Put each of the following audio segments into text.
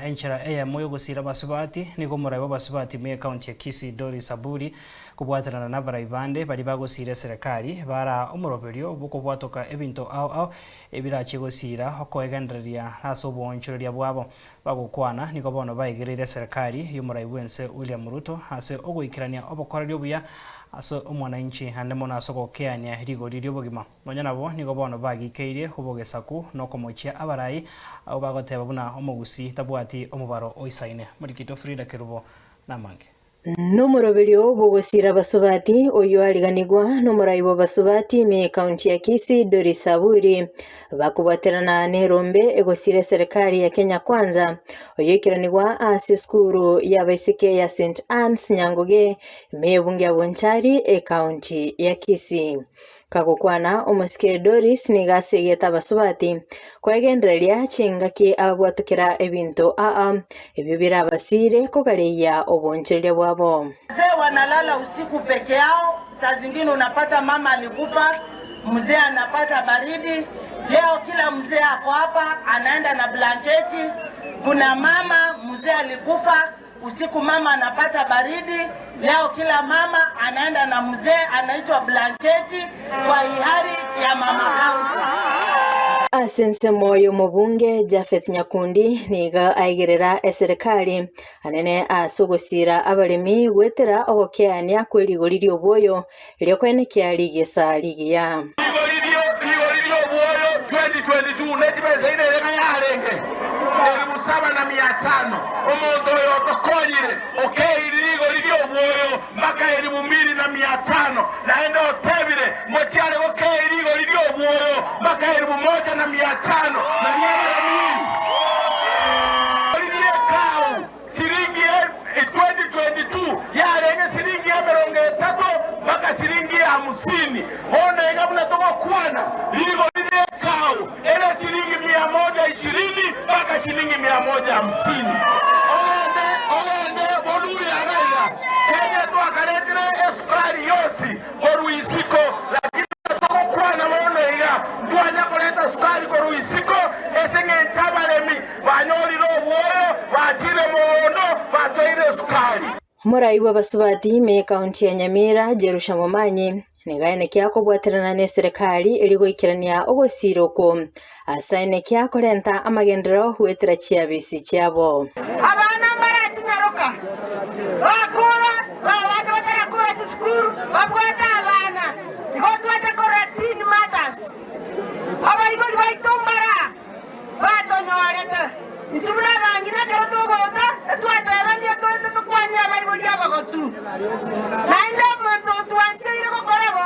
enchera eya moyo gusira basubati niko muraibo basubati me county ya Kisii Doris Aburi kubwaterana na baraibande bali bagusire serikali bara umuroberio buko bwatoka ebinto ao ebirachi gusira okoegenderia haso bonchoria bwabo bagukwana niko bono baigirire serikali yumuraibense William Ruto hase ogoikirania obokorerio buya aso omwananchi hande mona asogokeania rigori ryobogima nonya nabo niko bono bagikeirie kubogesaku nokomochia abarai abo bagoteba buna omogusi tabwati omubaro oisaine Murikito Frida Kerubo namange Nomuroberio bogosira basubati oyo aliganigwa nomuraibo basubati me county ya Kisii Doris Aburi bakubaterana nerombe egosire serikali ya Kenya Kwanza oyo ikiranigwa asiskuru ya baisike ya St Anne's Nyangoge me bunge abonchari e county ya Kisii kagukwana omusike Doris nigasegeta basubati kwegendereria chingaki abwatukira ebinto ebyo birabasire kogareya oboncheria bwabo. Mzee wanalala usiku peke yao, saa zingine unapata mama alikufa, mzee anapata baridi. Leo kila mzee ako hapa anaenda na blanketi. Kuna mama mzee alikufa usiku, mama anapata baridi. Leo kila mama anaenda na mzee anaitwa blanketi kwa hiari ya mama county. Asense moyo mubunge Jafeth Nyakundi niga aigerera eserikali anene asogosira abalemi gwetera ogokeania kwirigoririo obwoyo lyokwenekia ligesa ligia ligoririo obwoyo 2022 nejibeza ine rega yarenge 7,500 omuntu oyo tokonyire ligoririo obwoyo mpaka 2,500 naende otebire mochiare ligoririo obwoyo mpaka 1,500 na nyabalemi kau shilingi 2022 yarenge shilingi 30 mpaka shilingi 50 onenga mnatoka kwana ligoririo kau ele shilingi 120 mpaka shilingi 150 ogende boluya gaira Kenya twakaretire esukari yosi koruisiko lakini toka kwana boneiga twanya koleta sukari koruisiko esenge nchabalemi banyoliro obwoyo bachire muwondo batoire sukari. Muraibo basubati me county ya Nyamira Jerusha Momanyi nigaene kyako bwaterana ne serikali eligoikirania ogosiroko asaine kyako renta amagendero huetera chiabisi cyabo abana mbarati nyaruka bakura babana batarakura chiskuru babwata abana igotwata koratini matters abaibo baitombara batonyorete itubuna bangina karoto bota etwata abanya to kwanya abaibo yabagotu naenda mando twante ire kokorabo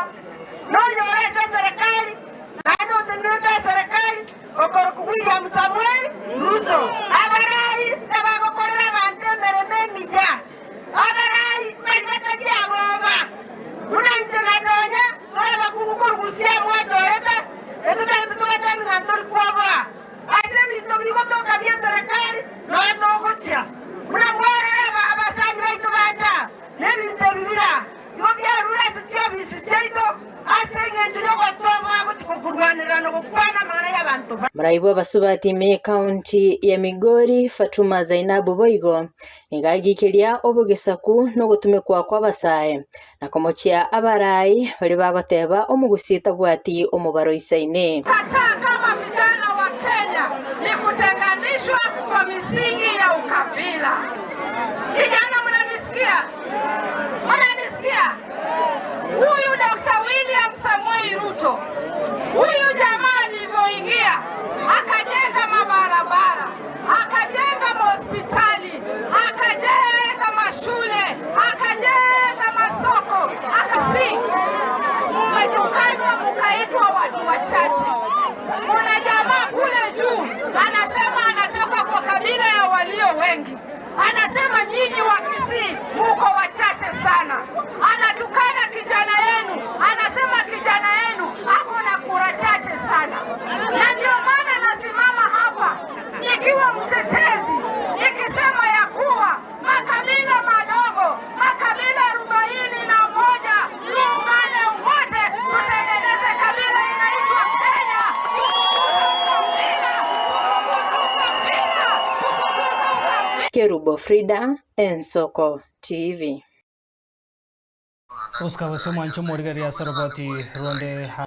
no yoresa serikali naenda uteneta serikali okoro William Samuel Ruto abarai abagokorera bante merememi ya abarai mabata byababa una internadonya ora bakugurugusia mwatoreta etutanga tubatanga ntantori kwaba asemi tobigo toka bya serikali no atogotia una mwarera abasani baito bata nebinte bibira yo byarura sityo bisityo asenge tuyo kwatoma kuchikurwanira no kukwana mara y'abantu. Muraibo basubati me county ya Migori Fatuma Zainabu Boigo nigagikiria obugesaku no gutumikwa kwa basaye nakomochia abarai bali bagoteba omugusita bwati omubaro isaine. Kataa kama vijana wa Kenya ni kutenganishwa kwa misingi ya ukabila. Vijana mnanisikia? Mnanisikia? Huyu Dr. William Samuel Ruto, huyu jamaa alivyoingia akajenga mabarabara, akajenga hospitali, akajenga mashule, akajenga masoko, mmetukanwa mkaitwa watu wachache. Kuna jamaa kule juu anasema anatoka kwa kabila ya walio wengi. Anasema nyinyi wa Kisii muko wachache sana. Anatukana kijana yenu, anasema kijana yenu ako na kura chache sana. Na ndio maana nasimama hapa nikiwa mtetezi, nikisema ya kuwa makabila madogo, makabila 41 tuungane wote tutengeneze kabila inaitwa Kenya. Kerubo Frida, Ensoko TV. Oscar Wasoma Nchomo Rigaria Sarabati Rwande